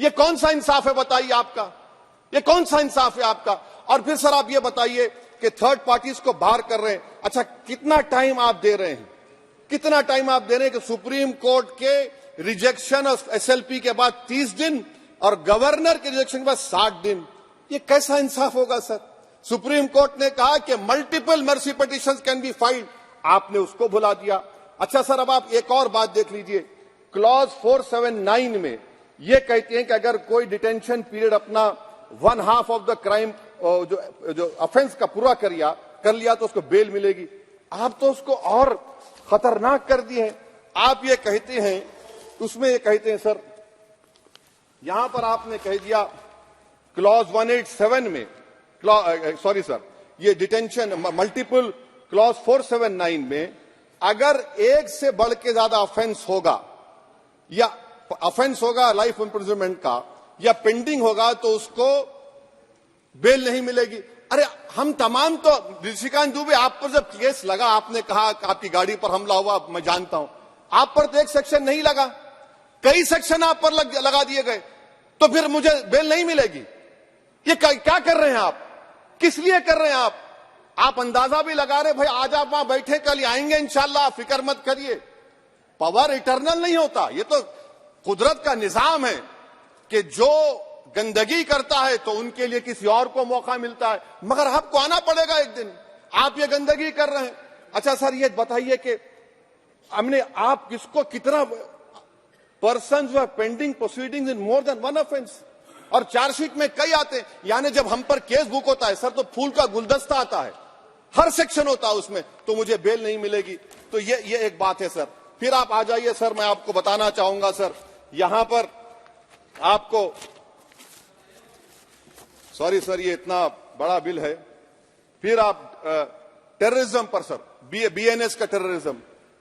ये कौन सा इंसाफ है बताइए आपका, ये कौन सा इंसाफ है आपका। और फिर सर आप ये बताइए कि थर्ड पार्टीज को बाहर कर रहे हैं, अच्छा कितना टाइम आप दे रहे हैं, कितना टाइम आप दे रहे हैं कि सुप्रीम कोर्ट के रिजेक्शन ऑफ एसएलपी के बाद 30 दिन और गवर्नर के रिजेक्शन के बाद 60 दिन, ये कैसा इंसाफ होगा सर। सुप्रीम कोर्ट ने कहा कि multiple mercy petitions can be filed, आपने उसको भुला दिया। अच्छा सर अब आप एक और बात देख लीजिए, क्लॉज 479 में ये कहते हैं कि अगर कोई डिटेंशन पीरियड अपना 1/2 ऑफ द क्राइम जो ऑफेंस का पूरा कर लिया तो उसको बेल मिलेगी। आप तो उसको और खतरनाक कर दिए हैं। आप ये कहते हैं, उसमें ये कहते हैं सर, यहां पर आपने कह दिया क्लॉज 187 में, सॉरी सर, ये डिटेंशन मल्टीपल क्लॉज 479 में अगर एक से बढ़ के ज्यादा ऑफेंस होगा या ऑफेंस होगा लाइफ इम्प्रिजनमेंट का या पेंडिंग होगा तो उसको बेल नहीं मिलेगी। अरे हम तमाम तो ऋषिकांत दुबे आप पर जब केस लगा, आपने कहा आपकी गाड़ी पर हमला हुआ, मैं जानता हूं, आप पर तो एक सेक्शन नहीं लगा, कई सेक्शन आप पर लगा दिए गए, तो फिर मुझे बेल नहीं मिलेगी। ये क्या कर रहे हैं आप, किस लिए कर रहे हैं आप अंदाजा भी लगा रहे, भाई आज आप वहां बैठे कल आएंगे इंशाल्लाह, फिक्र मत करिए। पावर इटर्नल नहीं होता, ये तो कुदरत का निजाम है कि जो गंदगी करता है तो उनके लिए किसी और को मौका मिलता है, मगर आपको आना पड़ेगा एक दिन, आप ये गंदगी कर रहे हैं। अच्छा सर ये बताइए कि हमने आप किसको कितना पर्सन्स वर पेंडिंग प्रोसीडिंग्स इन मोर देन वन ऑफेंस, और चार्जशीट में कई आते हैं, यानी जब हम पर केस बुक होता है सर तो फूल का गुलदस्ता आता है, हर सेक्शन होता है उसमें, तो मुझे बेल नहीं मिलेगी। तो ये एक बात है सर। फिर आप आ जाइए सर, मैं आपको बताना चाहूंगा सर, यहां पर आपको, सॉरी सर ये इतना बड़ा बिल है। फिर आप टेररिज्म पर सर, बीएनएस का टेररिज्म,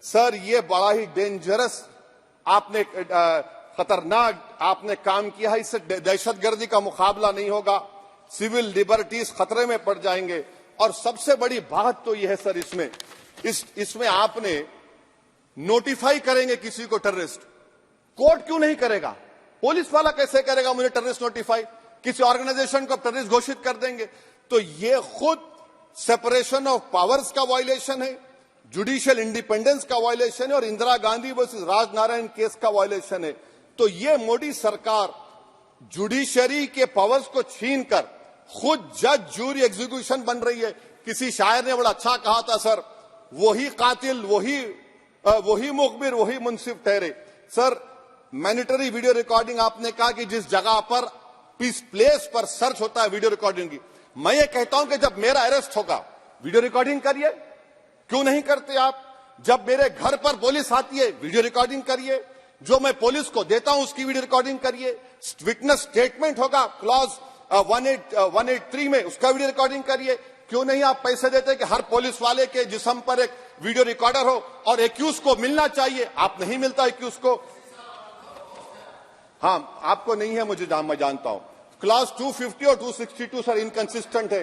सर ये बड़ा ही डेंजरस आपने खतरनाक आपने काम किया है। इससे दहशतगर्दी का मुकाबला नहीं होगा, सिविल लिबर्टीज खतरे में पड़ जाएंगे। और सबसे बड़ी बात तो यह है सर, इसमें आपने नोटिफाई करेंगे किसी को टेररिस्ट, कोर्ट क्यों नहीं करेगा, पुलिस वाला कैसे करेगा मुझे टेररिस्ट नोटिफाई, किसी ऑर्गेनाइजेशन को टेररिस्ट घोषित कर देंगे। तो ये खुद सेपरेशन ऑफ पावर्स का वायलेशन है, जुडिशियल इंडिपेंडेंस का वायलेशन है और इंदिरा गांधी वर्सेस राजनारायण केस का वायलेशन है। तो ये मोदी सरकार जुडिशरी के पावर्स को छीनकर खुद जज जूरी एग्जीक्यूशन बन रही है। किसी शायर ने बड़ा अच्छा कहा था सर, वही कातिल वही मुखबिर वही मुंसिफ ठहरे। सर मैंडेटरी वीडियो रिकॉर्डिंग आपने कहा कि जिस जगह पर किस प्लेस पर सर्च होता है वीडियो रिकॉर्डिंग की, मैं ये कहता हूं कि जब मेरा अरेस्ट होगा वीडियो रिकॉर्डिंग करिए, क्यों नहीं करते आप। जब मेरे घर पर पुलिस आती है वीडियो रिकॉर्डिंग करिए, जो मैं पुलिस को देता हूं उसकी वीडियो रिकॉर्डिंग करिए। विटनेस स्टेटमेंट होगा क्लॉज 183 में, उसका वीडियो रिकॉर्डिंग करिए। क्यों नहीं आप पैसे देते कि हर पुलिस वाले के जिस्म पर एक वीडियो रिकॉर्डर हो और एक्यूज को मिलना चाहिए, आप नहीं मिलता एक्यूज को। हाँ आपको नहीं है, मैं जानता हूं। क्लॉज 250 और 262 सर इनकंसिस्टेंट है।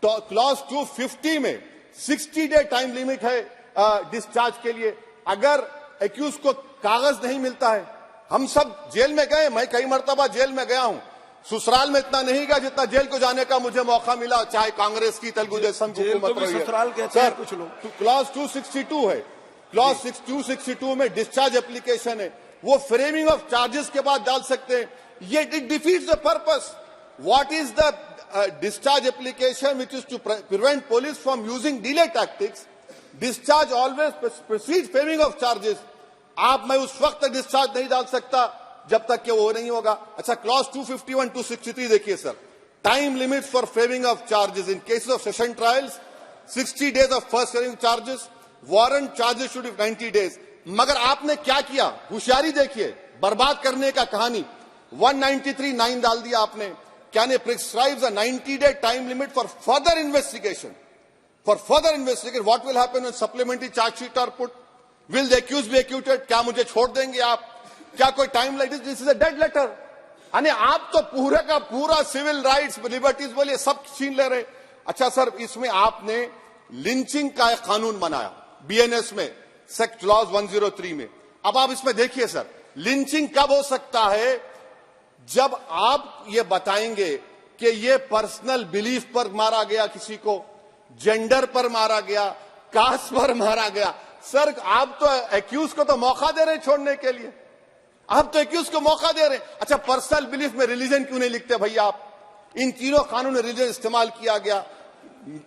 तो क्लॉज 250 में 60 डे टाइम लिमिट है डिस्चार्ज के लिए। अगर एक्यूज को कागज नहीं मिलता है, हम सब जेल में गए, मैं कई मर्तबा जेल में गया हूं, ससुराल में इतना नहीं गया जितना जेल को जाने का मुझे मौका मिला, चाहे कांग्रेस की तेलुगु देशम की हुकूमत रही है। सर कुछ लोग क्लॉज 262 है, क्लॉज 262 में डिस्चार्ज एप्लीकेशन है, वो फ्रेमिंग ऑफ चार्जेस के बाद डाल सकते हैं। ये it defeats the purpose. What is the discharge application which is to prevent police from using delay tactics? Discharge always precedes framing of charges. आप मैं उस वक्त तक डिस्चार्ज नहीं डाल सकता जब तक कि वो नहीं होगा। अच्छा क्लॉज 251 263 देखिए sir, time limit for framing of charges in cases of session trials 60 days of first framing charges, warrant charges should be 90 days। मगर आपने क्या किया, होशियारी देखिए, बर्बाद करने का कहानी। 193(9) डाल दिया आपने, can it prescribes a 90-day time limit for further investigation? For further investigation, what will happen when supplementary charge sheet are put? Will the accused be acquitted? क्या मुझे छोड़ देंगे आप? क्या कोई time like this is a dead letter. यानी आप तो पूरे का पूरा सिविल राइट्स लिबर्टीज बोलिए सब छीन ले रहे। अच्छा सर इसमें आपने लिंचिंग का एक कानून बनाया बीएनएस में, क्लॉज 103 में। अब आप इसमें देखिए सर, लिंचिंग कब हो सकता है, जब आप ये बताएंगे कि ये पर्सनल बिलीफ पर मारा गया, किसी को जेंडर पर मारा गया, कास्ट पर मारा गया, सर आप तो एक्यूज को तो मौका दे रहे हैं छोड़ने के लिए, आप तो एक्यूज को मौका दे रहे हैं। अच्छा, पर्सनल बिलीफ में रिलीजन क्यों नहीं लिखते भैया आप? इन तीनों कानून में रिलीजन इस्तेमाल किया गया,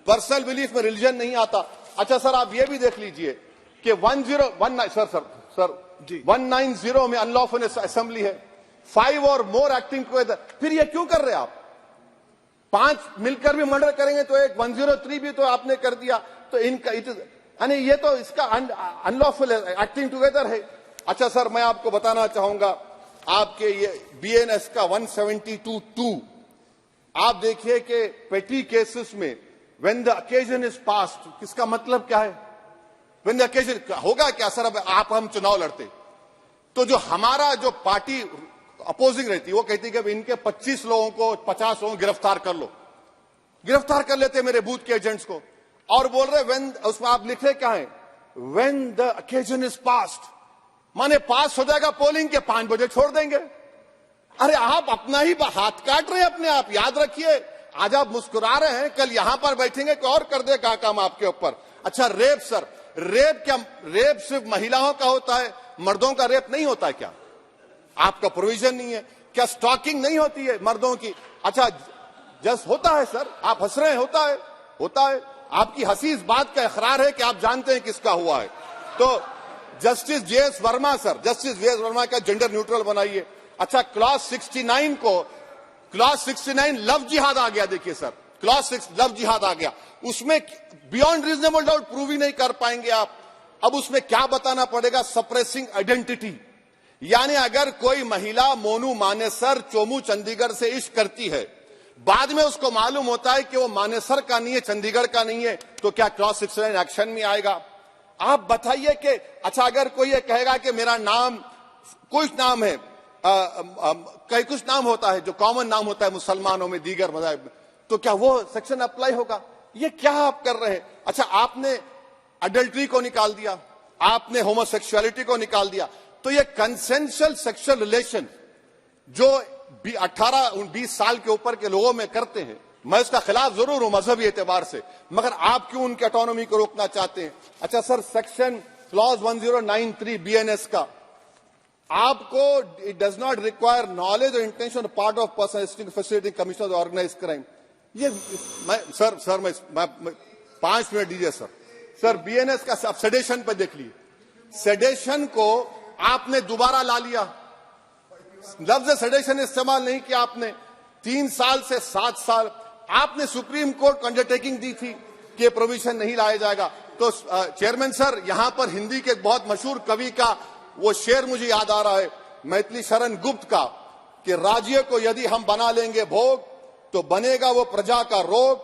पर्सनल बिलीफ में रिलीजन नहीं आता। अच्छा सर, आप ये भी देख लीजिए कि 190 में अनलॉफुल असेंबली है, 5 और मोर एक्टिंग टुगेदर, फिर ये क्यों कर रहे हैं आप? 5 मिलकर भी मर्डर करेंगे तो एक 103 भी तो आपने कर दिया, तो इनका यानी ये तो इसका अनलॉफुल एक्टिंग टुगेदर है। अच्छा सर, मैं आपको बताना चाहूंगा आपके ये बीएनएस का 172(2) आप देखिए कि पेटी केसेस में when the occasion is passed, किसका मतलब क्या है? व्हेन द ओकेजन होगा क्या सर? अब हम चुनाव लड़ते तो जो हमारा जो पार्टी अपोजिंग रहती वो कहती कि अब इनके 25 लोगों को 50 लोगों को गिरफ्तार कर लो, गिरफ्तार कर लेते मेरे बूथ के एजेंट्स को, और बोल रहे व्हेन, उसमें आप लिख रहे क्या है? When the occasion is passed, माने पास हो जाएगा पोलिंग के 5 बजे छोड़ देंगे। अरे आप अपना ही हाथ काट रहे हैं अपने आप, याद रखिए। आज आप मुस्कुरा रहे हैं, कल यहां पर बैठेंगे कोई और कर देगा काम आपके ऊपर। अच्छा रेप सर, रेप क्या? रेप सिर्फ महिलाओं का होता है, मर्दों का रेप नहीं होता है क्या? आपका प्रोविजन नहीं है क्या? स्टॉकिंग नहीं होती है मर्दों की? अच्छा जस्ट होता है सर, आप हंस रहे हैं, होता है, होता है। आपकी हंसी इस बात का इकरार है कि आप जानते हैं किसका हुआ है। तो justice JS Verma sir, justice JS Verma का जेंडर न्यूट्रल बनाइए। अच्छा क्लॉज 69 को, क्लॉज 69 लव जिहाद आ गया, देखिए सर, क्लॉज 6 लव जिहाद आ गया, उसमें बियॉन्ड रीजनेबल डाउट प्रूव ही नहीं कर पाएंगे आप। अब उसमें क्या बताना पड़ेगा? सप्रेसिंग आइडेंटिटी, यानी अगर कोई महिला मोनू मानेसर चोमू चंडीगढ़ से इश्क करती है, बाद में उसको मालूम होता है कि वो मानेसर का नहीं है, चंडीगढ़ का नहीं है, तो क्या क्लॉज 69 एक्शन में आएगा? आप बताइए कि अच्छा अगर कोई ये कहेगा कि मेरा नाम कुछ नाम है, कई कुछ नाम होता है जो कॉमन नाम होता है मुसलमानों में, दीगर मज़ाहिब में, तो क्या वो सेक्शन अप्लाई होगा? ये क्या आप कर रहे हैं? अच्छा आपने अडल्ट्री को निकाल दिया, आपने होमोसेक्सुअलिटी को निकाल दिया, तो ये कंसेंशुअल सेक्सुअल रिलेशन जो 18-20 साल के ऊपर के लोगों में करते हैं, मैं इसका खिलाफ जरूर हूं मजहबी एतबार से, मगर आप क्यों उनकी ऑटोनॉमी को रोकना चाहते हैं? अच्छा सर, सेक्शन क्लॉज 1093 बीएनएस का, आपको it does not require knowledge और intention part of person facility commission organise crime. ये मैं 5 मिनट दीजिए सर। सर बीएनएस का आप सेडेशन पे देख लीजिए, सेडेशन को आपने दोबारा ला लिया, लफ्ज सेडेशन इस्तेमाल नहीं किया आपने। 3 साल से 7 साल आपने सुप्रीम कोर्ट को अंडरटेकिंग दी थी कि प्रोविजन नहीं लाया जाएगा। तो चेयरमैन सर, यहां पर हिंदी के एक बहुत मशहूर कवि का वो शेर मुझे याद आ रहा है, मैथिली शरण गुप्त का, कि राज्य को यदि हम बना लेंगे भोग तो बनेगा वो प्रजा का रोग,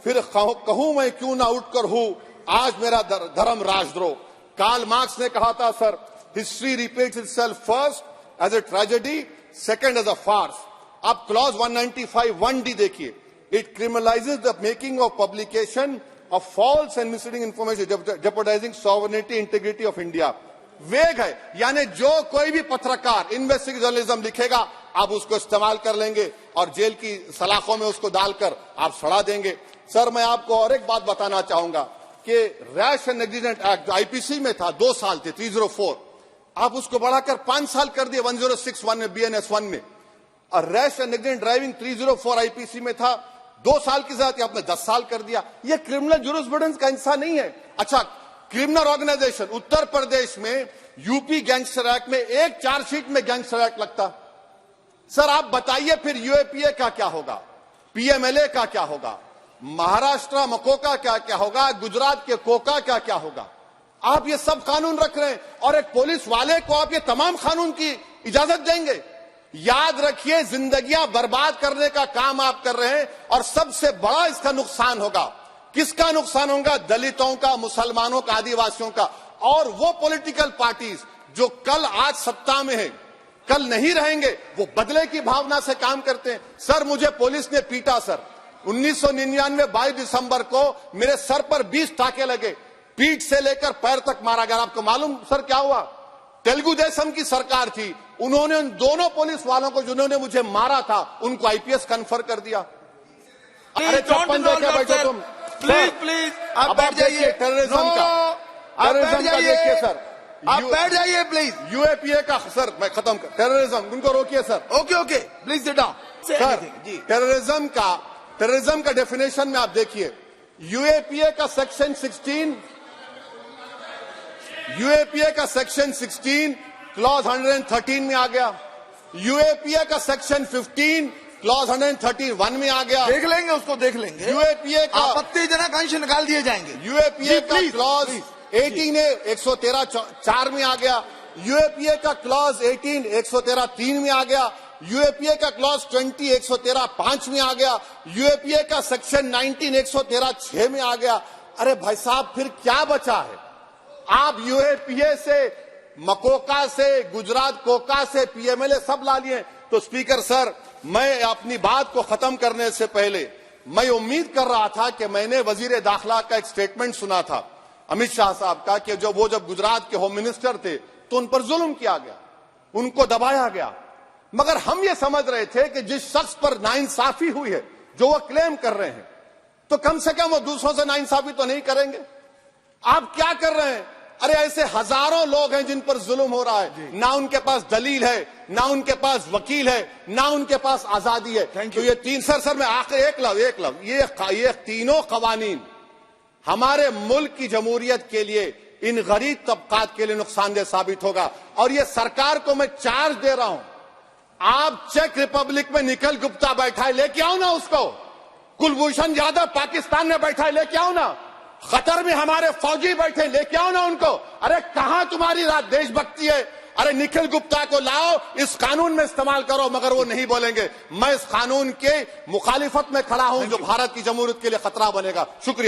फिर कहूं मैं क्यों ना उठकर हूं आज मेरा धर्म राजद्रोह। कार्ल मार्क्स ने कहा था sir, history repeats itself first as a tragedy, second as a farce. आप क्लॉज 195(1)(d) देखिए, it criminalises the making of publication of false and misleading information jeopardising sovereignty integrity of India. Vague है, यानी जो कोई भी पत्रकार investigative journalism लिखेगा आप उसको इस्तेमाल कर लेंगे और जेल की सलाखों में उसको डालकर आप सड़ा देंगे। सर मैं आपको और एक बात बताना चाहूंगा कि रैश एंड नेग्लिजेंट एक्ट जो आईपीसी में था 2 साल थे, 304, आप उसको बढ़ाकर 5 साल कर दिए 1061 में, बीएनएस 1 में। और rash and negligent driving 304 IPC में था 2 साल की सजा, आपने 10 साल कर दिया। ये क्रिमिनल जुरिस्प्रूडेंस का हिस्सा नहीं है। अच्छा, क्रिमिनल ऑर्गेनाइजेशन उत्तर प्रदेश में यूपी गैंगस्टर एक्ट में एक चार्जशीट में गैंगस्टर एक्ट लगता। सर आप बताइए फिर यूएपीए का क्या होगा, पीएमएलए का क्या होगा, महाराष्ट्र मकोका क्या क्या होगा, गुजरात के कोका क्या क्या होगा? आप ये सब कानून रख रहे हैं और एक पुलिस वाले को आप ये तमाम कानून की इजाजत देंगे? याद रखिए, जिंदगियां बर्बाद करने का काम आप कर रहे हैं और सबसे बड़ा इसका नुकसान होगा। किसका नुकसान होगा? दलितों का, मुसलमानों का, आदिवासियों का। और वो पॉलिटिकल पार्टीज जो कल आज सत्ता में है, कल नहीं रहेंगे, वो बदले की भावना से काम करते हैं। सर मुझे पुलिस ने पीटा सर, 1999 22 दिसंबर को मेरे सर पर 20 टाके लगे, पीठ से लेकर पैर तक मारा गया। आपको मालूम सर क्या हुआ? तेलुगु देशम की सरकार थी, उन्होंने उन दोनों पुलिस वालों को जिन्होंने मुझे मारा था उनको आईपीएस कन्फर कर दिया। अरे चप्पन देखे बैठो तुम। प्लीज आप बैठ जाइए। टेररिज्म का देखिए सर, आप बैठ जाइए प्लीज। यूएपीए का सर मैं खत्म कर, टेररिज्म उनको रोकिए sir. Okay please sit down sir. Terrorism का डेफिनेशन में आप देखिए, यूएपीए का सेक्शन 16 क्लॉज 113 में आ गया। यूएपीए का सेक्शन 15 क्लॉज 131 में आ गया। देख लेंगे उसको, देख लेंगे। यूएपीए का आपत्तिजनक अंश निकाल दिए जाएंगे। यूएपीए का क्लॉज 18 113(4) में आ गया। यूएपीए का क्लॉज 18 113(3) में आ गया। यूएपीए का क्लॉज 20 113(5) में आ गया। यूएपीए का सेक्शन 19 113(6) में आ गया। अरे भाई साहब, फिर क्या बचा है? आप यूएपीए से, मकोका से, गुजरात कोका से, पीएमएलए सब ला लिए। तो स्पीकर सर, मैं अपनी बात को खत्म करने से पहले मैं उम्मीद कर रहा था कि मैंने वजीर दाखिला का एक स्टेटमेंट सुना था अमित शाह साहब का कि जब गुजरात के होम मिनिस्टर थे तो उन पर जुल्म किया गया, उनको दबाया गया। मगर हम ये समझ रहे थे कि जिस शख्स पर नाइंसाफी हुई है, जो वो क्लेम कर रहे हैं, तो कम से कम वो दूसरों से नाइंसाफी तो नहीं करेंगे। आप क्या कर रहे हैं? अरे ऐसे हजारों लोग हैं जिन पर जुल्म हो रहा है, ना उनके पास दलील है, ना उनके पास वकील है, ना उनके पास आजादी है। तो ये तीन सर मैं आखिर एक लव ये तीनों कवानीन हमारे मुल्क की जमहूरियत के लिए, इन गरीब तबकात के लिए नुकसानदेह साबित होगा। और ये सरकार को मैं चार्ज दे रहा हूं, आप चेक रिपब्लिक में निखिल गुप्ता बैठा है, लेके आओ ना उसको। कुलभूषण यादव पाकिस्तान में बैठा है, लेके आओ ना। कतर में हमारे फौजी बैठे, लेके आओ ना उनको। अरे कहां तुम्हारी देशभक्ति है? अरे निखिल गुप्ता को लाओ, इस कानून में इस्तेमाल करो। मगर वो नहीं बोलेंगे। मैं इस कानून के मुखालिफत में खड़ा हूं जो भारत की जमहूरियत के लिए खतरा बनेगा। शुक्रिया।